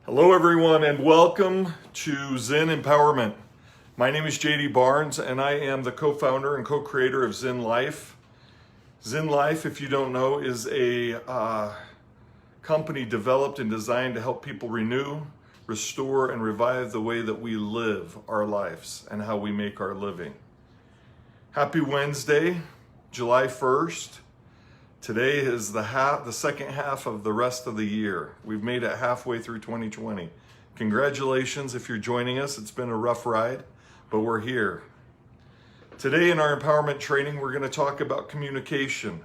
Hello everyone and welcome to Zynn Empowerment. My name is JD Barnes and I am the co-founder and co-creator of Zynn Life. Zynn Life, if you don't know, is a company developed and designed to help people renew, restore, and revive the way that we live our lives and how we make our living. Happy Wednesday, July 1st. Today is the second half of the rest of the year. We've made it halfway through 2020. Congratulations if you're joining us. It's been a rough ride, but we're here. Today in our empowerment training, we're going to talk about communication.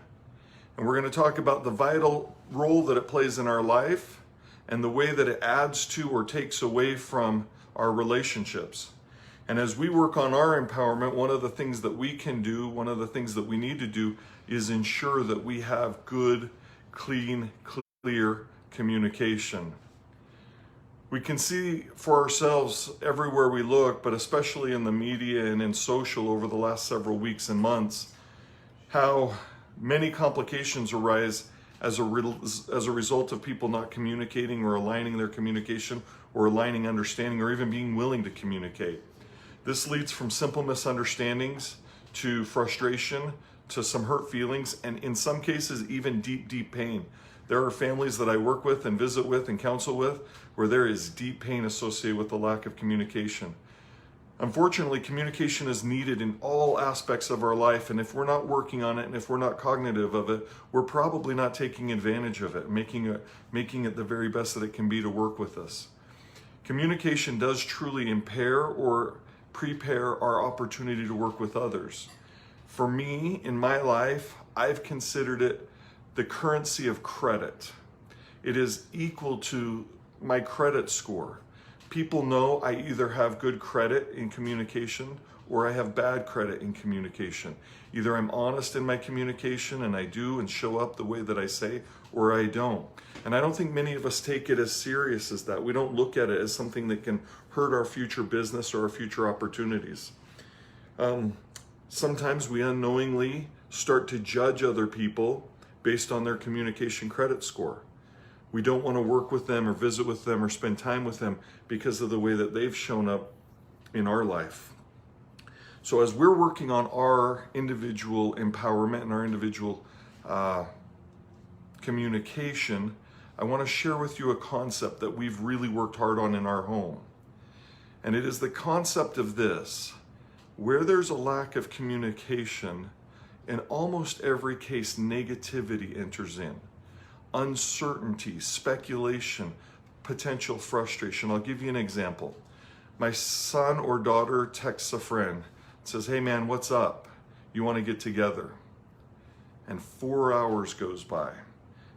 And we're going to talk about the vital role that it plays in our life and the way that it adds to or takes away from our relationships. And as we work on our empowerment, one of the things that we can do, one of the things that we need to do is ensure that we have good, clean, clear communication. We can see for ourselves everywhere we look, but especially in the media and in social over the last several weeks and months, how many complications arise as a result of people not communicating or aligning their communication or aligning understanding or even being willing to communicate. This leads from simple misunderstandings to frustration, to some hurt feelings, and in some cases, even deep, deep pain. There are families that I work with and visit with and counsel with where there is deep pain associated with the lack of communication. Unfortunately, communication is needed in all aspects of our life, and if we're not working on it and if we're not cognitive of it, we're probably not taking advantage of it, making it the very best that it can be to work with us. Communication does truly impair or prepare our opportunity to work with others. For me, in my life, I've considered it the currency of credit. It is equal to my credit score. People know I either have good credit in communication or I have bad credit in communication. Either I'm honest in my communication and I do and show up the way that I say, or I don't. And I don't think many of us take it as serious as that. We don't look at it as something that can hurt our future business or our future opportunities. Sometimes we unknowingly start to judge other people based on their communication credit score. We don't want to work with them or visit with them or spend time with them because of the way that they've shown up in our life. So as we're working on our individual empowerment and our individual communication, I want to share with you a concept that we've really worked hard on in our home. And it is the concept of this: where there's a lack of communication, in almost every case, negativity enters in. Uncertainty, speculation, potential frustration. I'll give you an example. My son or daughter texts a friend, says, "Hey man, what's up? You want to get together?" And 4 hours goes by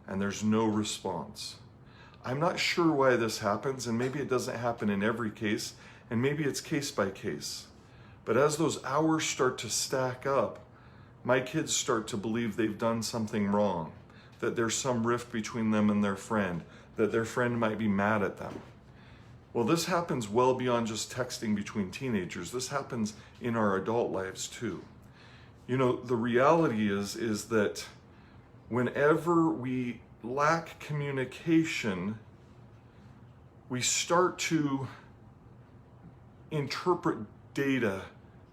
and there's no response. I'm not sure why this happens, and maybe it doesn't happen in every case, and maybe it's case by case. But as those hours start to stack up, my kids start to believe they've done something wrong, that there's some rift between them and their friend, that their friend might be mad at them. Well, this happens well beyond just texting between teenagers. This happens in our adult lives too. You know, the reality is that whenever we lack communication, we start to interpret data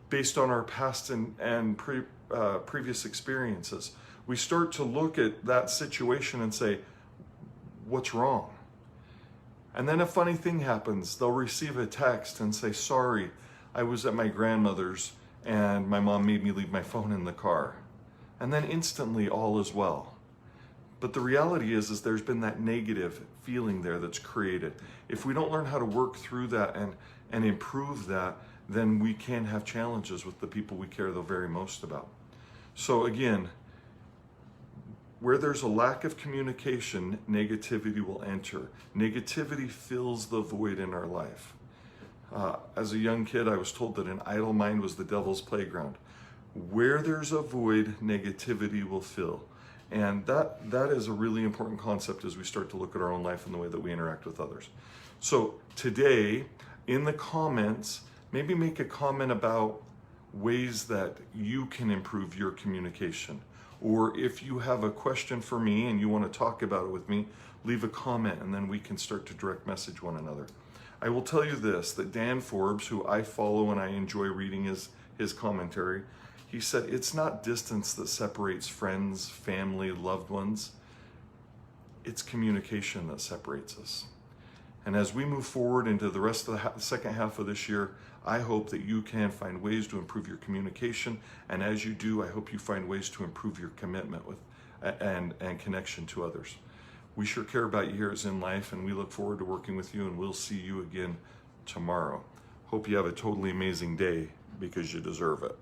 based on our past and previous experiences. We start to look at that situation and say, what's wrong? And then a funny thing happens. They'll receive a text and say, "Sorry, I was at my grandmother's and my mom made me leave my phone in the car." And then instantly all is well. But the reality is there's been that negative feeling there that's created. If we don't learn how to work through that and improve that, then we can have challenges with the people we care the very most about. So again, where there's a lack of communication, negativity will enter. Negativity fills the void in our life. As a young kid, I was told that an idle mind was the devil's playground. Where there's a void, negativity will fill. And that is a really important concept as we start to look at our own life and the way that we interact with others. So today, in the comments, maybe make a comment about ways that you can improve your communication, or if you have a question for me and you want to talk about it with me, leave a comment and then we can start to direct message one another. I will tell you this, that Dan Forbes, who I follow and I enjoy reading his commentary, he said, it's not distance that separates friends, family, loved ones. It's communication that separates us. And as we move forward into the rest of the second half of this year, I hope that you can find ways to improve your communication. And as you do, I hope you find ways to improve your commitment with and connection to others. We sure care about you here at Zynn Life, and we look forward to working with you, and we'll see you again tomorrow. Hope you have a totally amazing day, because you deserve it.